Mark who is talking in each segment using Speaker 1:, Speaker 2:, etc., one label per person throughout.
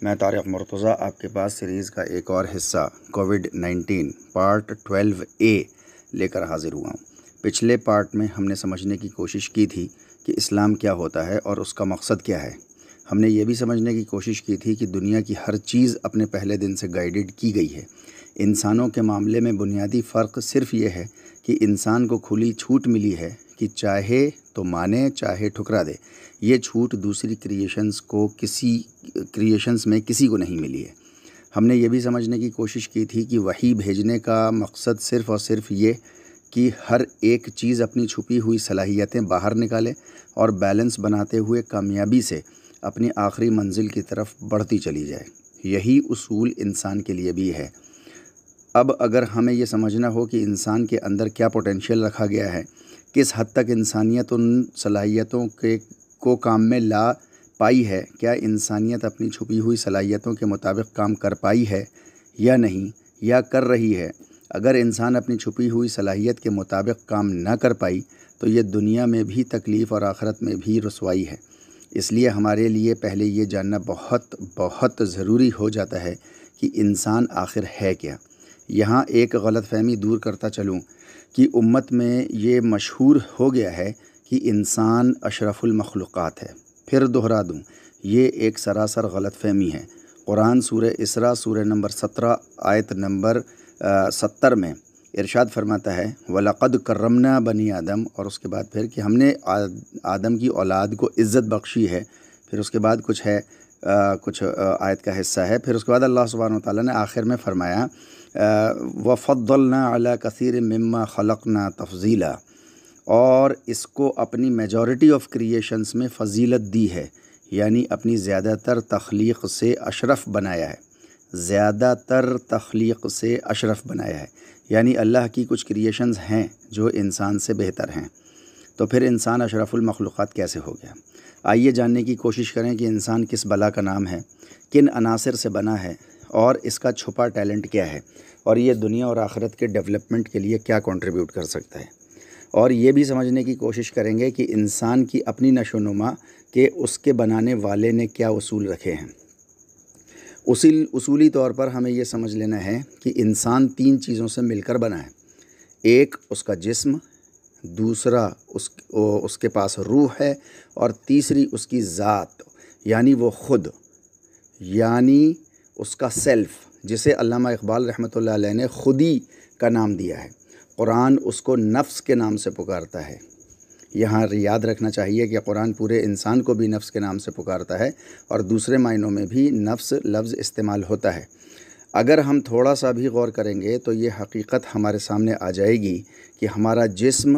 Speaker 1: میں طارق مرتضیٰ آپ کے پاس سیریز کا ایک اور حصہ کووڈ-19 پارٹ 12A لے کر حاضر ہوا ہوں۔ پچھلے پارٹ میں ہم نے سمجھنے کی کوشش کی تھی کہ اسلام کیا ہوتا ہے اور اس کا مقصد کیا ہے۔ ہم نے یہ بھی سمجھنے کی کوشش کی تھی کہ دنیا کی ہر چیز اپنے پہلے دن سے گائیڈڈ کی گئی ہے۔ انسانوں کے معاملے میں بنیادی فرق صرف یہ ہے کہ انسان کو کھلی چھوٹ ملی ہے کہ چاہے تو مانے چاہے ٹھکرا دے۔ یہ چھوٹ دوسری کریشنز میں کسی کو نہیں ملی ہے۔ ہم نے یہ بھی سمجھنے کی کوشش کی تھی کہ وحی بھیجنے کا مقصد صرف اور صرف یہ کہ ہر ایک چیز اپنی چھپی ہوئی صلاحیتیں باہر نکالے اور بیلنس بناتے ہوئے کامیابی سے اپنی آخری منزل کی طرف بڑھتی چلی جائے۔ یہی اصول انسان کے لیے بھی ہے۔ اب اگر ہمیں یہ سمجھنا ہو کہ انسان کے اندر کیا پوٹینشیل رکھا گیا ہے، کس حد تک انسانیت ان صلاحیتوں کو کام میں لا پائی ہے، کیا انسانیت اپنی چھپی ہوئی صلاحیتوں کے مطابق کام کر پائی ہے یا نہیں، یا کر رہی ہے۔ اگر انسان اپنی چھپی ہوئی صلاحیت کے مطابق کام نہ کر پائی تو یہ دنیا میں بھی تکلیف اور آخرت میں بھی رسوائی ہے۔ اس لیے ہمارے لیے پہلے یہ جاننا بہت بہت ضروری ہو جاتا ہے کہ انسان آخر ہے کیا۔ یہاں ایک غلط فہمی دور کرتا چلوں کہ امت میں یہ مشہور ہو گیا ہے کہ انسان اشرف المخلوقات ہے۔ پھر دہرا دوں، یہ ایک سراسر غلط فہمی ہے۔ قرآن سورہ اسراء سورہ نمبر 17 آیت نمبر 70 میں ارشاد فرماتا ہے وَلَقَدْ كَرَّمْنَا بَنِي آدم، اور اس کے بعد پھر کہ ہم نے آدم کی اولاد کو عزت بخشی ہے۔ پھر اس کے بعد کچھ آیت کا حصہ ہے۔ پھر اس کے بعد اللہ سبحانہ وتعالیٰ نے آخر میں فرمایا وَفَضَّلْنَا عَلَىٰ كَثِيرٍ مِّمَّا خَلَقْنَا تَفْضِيلًا، اور اس کو اپنی میجورٹی آف کریشنز میں فضیلت دی ہے، یعنی اپنی زیادہ تر تخلیق سے اشرف بنایا ہے۔ زیادہ تر تخلیق سے اشرف بنایا ہے، یعنی اللہ کی کچھ کریشنز ہیں جو انسان سے بہتر ہیں۔ تو پھر انسان اشرف المخلوقات کیسے ہو گیا؟ آئیے جاننے کی کوشش کریں کہ انسان کس بلا کا نام ہے، کن عناصر سے بنا ہے، اور اس کا چھپا ٹیلنٹ کیا ہے، اور یہ دنیا اور آخرت کے ڈیولپمنٹ کے لیے کیا کنٹریبیوٹ کر سکتا ہے۔ اور یہ بھی سمجھنے کی کوشش کریں گے کہ انسان کی اپنی نشو و نما کے اس کے بنانے والے نے کیا اصول رکھے ہیں۔ اصولی طور پر ہمیں یہ سمجھ لینا ہے کہ انسان 3 چیزوں سے مل کر بنا ہے۔ ایک اس کا جسم، دوسرا اس کے پاس روح ہے، اور تیسری اس کی ذات، یعنی وہ خود، یعنی اس کا سیلف، جسے علامہ اقبال رحمۃ اللہ علیہ نے خودی کا نام دیا ہے۔ قرآن اس کو نفس کے نام سے پکارتا ہے۔ یہاں یاد رکھنا چاہیے کہ قرآن پورے انسان کو بھی نفس کے نام سے پکارتا ہے، اور دوسرے معنوں میں بھی نفس لفظ استعمال ہوتا ہے۔ اگر ہم تھوڑا سا بھی غور کریں گے تو یہ حقیقت ہمارے سامنے آ جائے گی کہ ہمارا جسم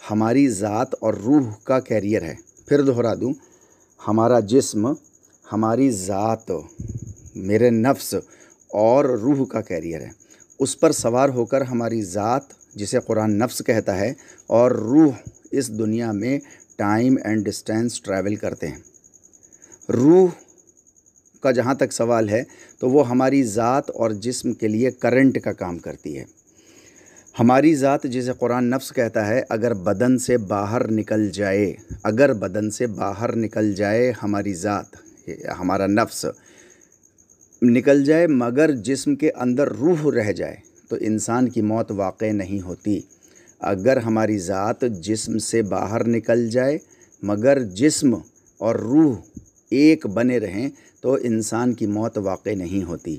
Speaker 1: ہماری ذات اور روح کا کیریئر ہے۔ پھر دہرا دوں، ہمارا جسم ہماری ذات، میرے نفس اور روح کا کیریئر ہے۔ اس پر سوار ہو کر ہماری ذات، جسے قرآن نفس کہتا ہے، اور روح اس دنیا میں ٹائم اینڈ ڈسٹینس ٹریول کرتے ہیں۔ روح کا جہاں تک سوال ہے تو وہ ہماری ذات اور جسم کے لیے کرنٹ کا کام کرتی ہے۔ ہماری ذات، جسے قرآن نفس کہتا ہے، اگر بدن سے باہر نکل جائے ہماری ذات، ہمارا نفس نکل جائے، مگر جسم کے اندر روح رہ جائے تو انسان کی موت واقع نہیں ہوتی۔ اگر ہماری ذات جسم سے باہر نکل جائے مگر جسم اور روح ایک بنے رہیں تو انسان کی موت واقع نہیں ہوتی۔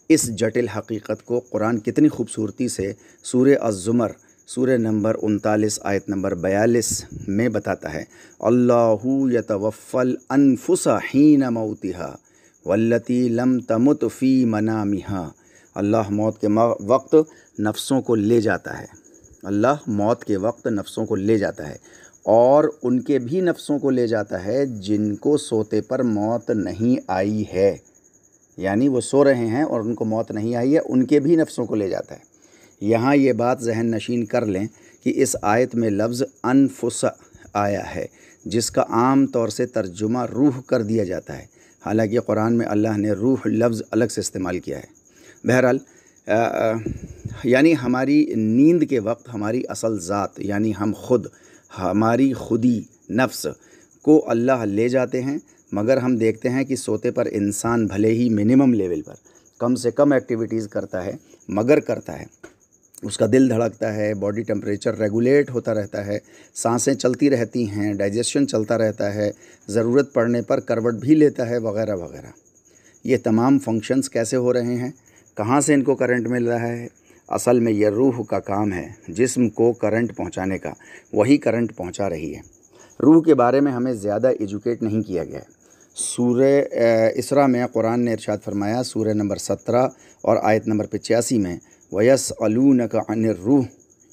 Speaker 1: اس جٹل حقیقت کو قرآن کتنی خوبصورتی سے سورہ الزمر سورہ نمبر 39 آیت نمبر 42 میں بتاتا ہے اللہ یتوفی الانفس حین موتها والتی لم تمت فی منامها۔ اللہ موت کے وقت نفسوں کو لے جاتا ہے۔ اللہ موت کے وقت نفسوں کو لے جاتا ہے، اور ان کے بھی نفسوں کو لے جاتا ہے جن کو سوتے پر موت نہیں آئی ہے، یعنی وہ سو رہے ہیں اور ان کو موت نہیں آئی ہے، ان کے بھی نفسوں کو لے جاتا ہے۔ یہاں یہ بات ذہن نشین کر لیں کہ اس آیت میں لفظ انفس آیا ہے، جس کا عام طور سے ترجمہ روح کر دیا جاتا ہے، حالانکہ قرآن میں اللہ نے روح لفظ الگ سے استعمال کیا ہے۔ بہرحال یعنی ہماری نیند کے وقت ہماری اصل ذات، یعنی ہم خود، ہماری خودی نفس کو اللہ لے جاتے ہیں، مگر ہم دیکھتے ہیں کہ سوتے پر انسان بھلے ہی منیمم لیول پر کم سے کم ایکٹیویٹیز کرتا ہے مگر کرتا ہے، اس کا دل دھڑکتا ہے، باڈی ٹمپریچر ریگولیٹ ہوتا رہتا ہے، سانسیں چلتی رہتی ہیں، ڈائجیشن چلتا رہتا ہے، ضرورت پڑنے پر کروٹ بھی لیتا ہے وغیرہ وغیرہ۔ یہ تمام فنکشنز کیسے ہو رہے ہیں؟ کہاں سے ان کو کرنٹ مل رہا ہے؟ اصل میں یہ روح کا کام ہے جسم کو کرنٹ پہنچانے کا، وہی کرنٹ پہنچا رہی ہے۔ روح کے بارے میں ہمیں زیادہ ایجوکیٹ نہیں کیا گیا ہے۔ سورہ اسراء میں قرآن نے ارشاد فرمایا، سورہ نمبر 17 اور آیت نمبر 85 میں، وَيَسْأَلُونَكَ عَنِ الرُّوحِ،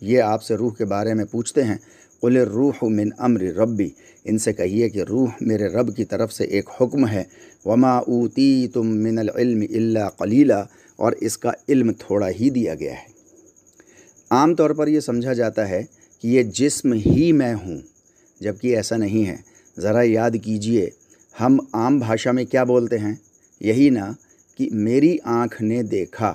Speaker 1: یہ آپ سے روح کے بارے میں پوچھتے ہیں، قُلِ الرُّوحُ مِنْ أَمْرِ رَبِّ، ان سے کہیے کہ روح میرے رب کی طرف سے ایک حکم ہے، وَمَا أُوتِيتُم مِّنَ الْعِلْمِ إِلَّا قَلِيلًا، اور اس کا علم تھوڑا ہی دیا گیا ہے۔ عام طور پر یہ سمجھا جاتا ہے کہ یہ جسم ہی میں ہوں، جبکہ ایسا نہیں ہے۔ ذرا یاد کیجئے، ہم عام بھاشا میں کیا بولتے ہیں؟ یہی نا کہ میری آنکھ نے دیکھا،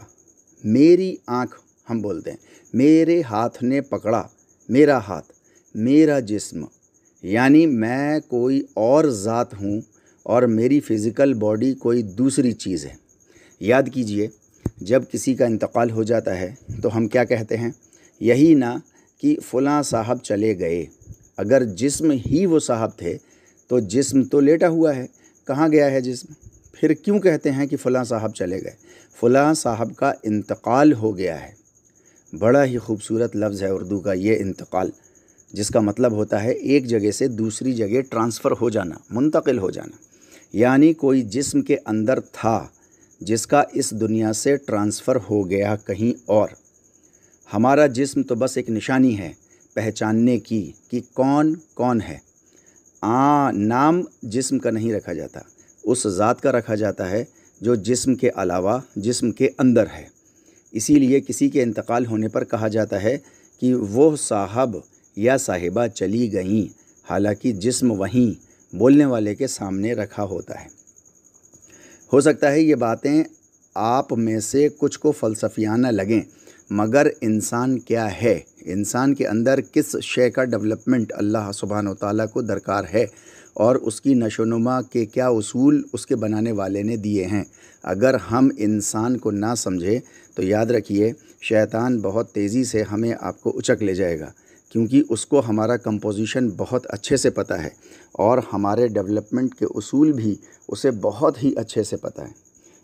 Speaker 1: میری آنکھ ہم بولتے ہیں، میرے ہاتھ نے پکڑا، میرا ہاتھ، میرا جسم، یعنی میں کوئی اور ذات ہوں اور میری فزیکل باڈی کوئی دوسری چیز ہے۔ یاد کیجئے، جب کسی کا انتقال ہو جاتا ہے تو ہم کیا کہتے ہیں؟ یہی نا کہ فلاں صاحب چلے گئے۔ اگر جسم ہی وہ صاحب تھے تو جسم تو لیٹا ہوا ہے، کہاں گیا ہے جسم؟ پھر کیوں کہتے ہیں کہ فلاں صاحب چلے گئے؟ فلاں صاحب کا انتقال ہو گیا ہے۔ بڑا ہی خوبصورت لفظ ہے اردو کا یہ انتقال، جس کا مطلب ہوتا ہے ایک جگہ سے دوسری جگہ ٹرانسفر ہو جانا، منتقل ہو جانا۔ یعنی کوئی جسم کے اندر تھا جس کا اس دنیا سے ٹرانسفر ہو گیا کہیں اور۔ ہمارا جسم تو بس ایک نشانی ہے پہچاننے کی کہ کون کون ہے۔ نام جسم کا نہیں رکھا جاتا، اس ذات کا رکھا جاتا ہے جو جسم کے علاوہ جسم کے اندر ہے۔ اسی لیے کسی کے انتقال ہونے پر کہا جاتا ہے کہ وہ صاحب یا صاحبہ چلی گئیں، حالانکہ جسم وہیں بولنے والے کے سامنے رکھا ہوتا ہے۔ ہو سکتا ہے یہ باتیں آپ میں سے کچھ کو فلسفیانہ لگیں، مگر انسان کیا ہے، انسان کے اندر کس شے کا ڈیولپمنٹ اللہ سبحانہ و تعالیٰ کو درکار ہے، اور اس کی نشو و نما کے کیا اصول اس کے بنانے والے نے دیے ہیں، اگر ہم انسان کو نہ سمجھے تو یاد رکھیے شیطان بہت تیزی سے ہمیں آپ کو اچک لے جائے گا، کیونکہ اس کو ہمارا کمپوزیشن بہت اچھے سے پتہ ہے اور ہمارے ڈیولپمنٹ کے اصول بھی اسے بہت ہی اچھے سے پتہ ہے،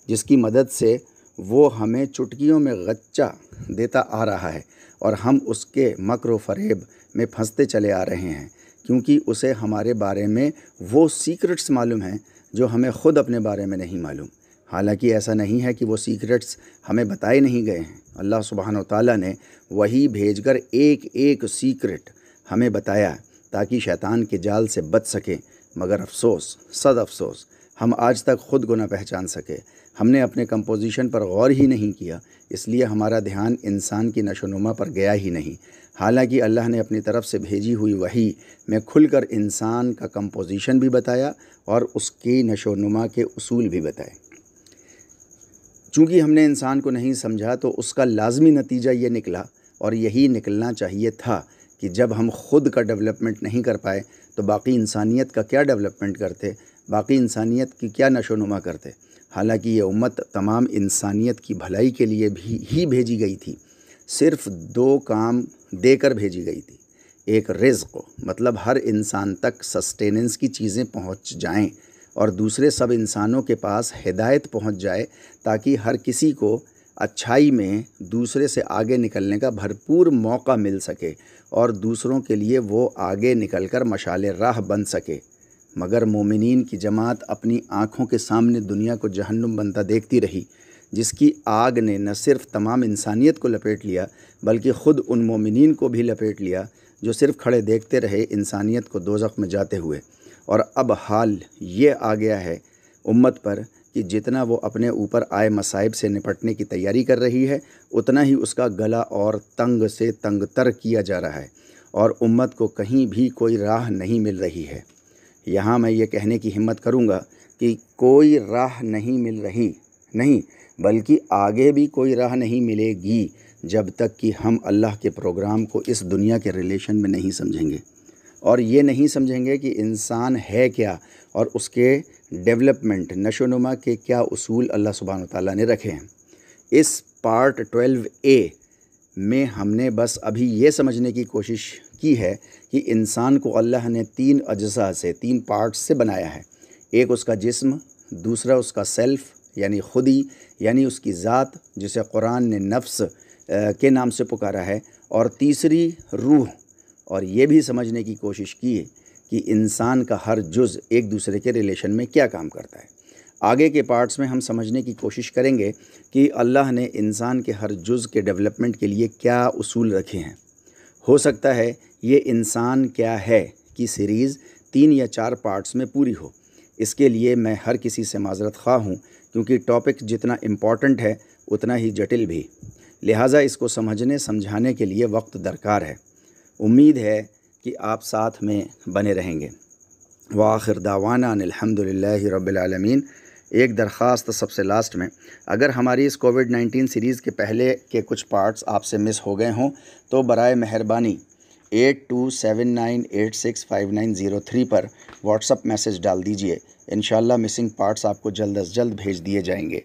Speaker 1: جس کی مدد سے وہ ہمیں چٹکیوں میں غچہ دیتا آ رہا ہے اور ہم اس کے مکر و فریب میں پھنستے چلے آ رہے ہیں، کیونکہ اسے ہمارے بارے میں وہ سیکرٹس معلوم ہیں جو ہمیں خود اپنے بارے میں نہیں معلوم۔ حالانکہ ایسا نہیں ہے کہ وہ سیکرٹس ہمیں بتائے نہیں گئے ہیں، اللہ سبحانہ و تعالیٰ نے وہی بھیج کر ایک ایک سیکرٹ ہمیں بتایا تاکہ شیطان کے جال سے بچ سکے، مگر افسوس، صد افسوس، ہم آج تک خود کو نہ پہچان سکے۔ ہم نے اپنے کمپوزیشن پر غور ہی نہیں کیا، اس لیے ہمارا دھیان انسان کی نشو و نما پر گیا ہی نہیں، حالانکہ اللہ نے اپنی طرف سے بھیجی ہوئی وحی میں کھل کر انسان کا کمپوزیشن بھی بتایا اور اس کی نشو و نما کے اصول بھی بتائے۔ چونکہ ہم نے انسان کو نہیں سمجھا تو اس کا لازمی نتیجہ یہ نکلا، اور یہی نکلنا چاہیے تھا، کہ جب ہم خود کا ڈیولپمنٹ نہیں کر پائے تو باقی انسانیت کا کیا ڈیولپمنٹ کرتے، باقی انسانیت کی کیا نشو و نما کرتے۔ حالانکہ یہ امت تمام انسانیت کی بھلائی کے لیے بھی ہی بھیجی گئی تھی، صرف دو کام دے کر بھیجی گئی تھی۔ ایک رزق، مطلب ہر انسان تک سسٹیننس کی چیزیں پہنچ جائیں، اور دوسرے سب انسانوں کے پاس ہدایت پہنچ جائے تاکہ ہر کسی کو اچھائی میں دوسرے سے آگے نکلنے کا بھرپور موقع مل سکے اور دوسروں کے لیے وہ آگے نکل کر مشعل راہ بن سکے۔ مگر مومنین کی جماعت اپنی آنکھوں کے سامنے دنیا کو جہنم بنتا دیکھتی رہی، جس کی آگ نے نہ صرف تمام انسانیت کو لپیٹ لیا بلکہ خود ان مومنین کو بھی لپیٹ لیا جو صرف کھڑے دیکھتے رہے انسانیت کو دوزخ میں جاتے ہوئے۔ اور اب حال یہ آ گیا ہے امت پر کہ جتنا وہ اپنے اوپر آئے مصائب سے نپٹنے کی تیاری کر رہی ہے، اتنا ہی اس کا گلا اور تنگ سے تنگ تر کیا جا رہا ہے، اور امت کو کہیں بھی کوئی راہ نہیں مل رہی ہے۔ یہاں میں یہ کہنے کی ہمت کروں گا کہ کوئی راہ نہیں مل رہی نہیں، بلکہ آگے بھی کوئی راہ نہیں ملے گی جب تک کہ ہم اللہ کے پروگرام کو اس دنیا کے ریلیشن میں نہیں سمجھیں گے۔ اور یہ نہیں سمجھیں گے کہ انسان ہے کیا اور اس کے ڈیولپمنٹ نشو و نما کے کیا اصول اللہ سبحانہ وتعالیٰ نے رکھے ہیں۔ اس پارٹ 12A میں ہم نے بس ابھی یہ سمجھنے کی کوشش کی ہے کہ انسان کو اللہ نے 3 اجزاء سے 3 پارٹس سے بنایا ہے۔ ایک اس کا جسم، دوسرا اس کا سیلف یعنی خودی یعنی اس کی ذات جسے قرآن نے نفس کے نام سے پکارا ہے، اور تیسری روح۔ اور یہ بھی سمجھنے کی کوشش کی ہے کہ انسان کا ہر جز ایک دوسرے کے ریلیشن میں کیا کام کرتا ہے۔ آگے کے پارٹس میں ہم سمجھنے کی کوشش کریں گے کہ اللہ نے انسان کے ہر جز کے ڈیولپمنٹ کے لیے کیا اصول رکھے ہیں۔ ہو سکتا ہے یہ انسان کیا ہے کی سیریز 3 یا 4 پارٹس میں پوری ہو۔ اس کے لیے میں ہر کسی سے معذرت خواہ ہوں، کیونکہ ٹاپک جتنا امپورٹنٹ ہے اتنا ہی جٹل بھی، لہٰذا اس کو سمجھانے کے لیے وقت درکار ہے۔ امید ہے کہ آپ ساتھ میں بنے رہیں گے۔ وآخر دعوانا ان الحمدللہ رب العالمین۔ ایک درخواست سب سے لاسٹ میں، اگر ہماری اس کووڈ-19 سیریز کے پہلے کے کچھ پارٹس آپ سے مس ہو گئے ہوں تو برائے مہربانی 8279865903 پر واٹس اپ میسج ڈال دیجئے۔ انشاءاللہ مسنگ پارٹس آپ کو جلد از جلد بھیج دیے جائیں گے۔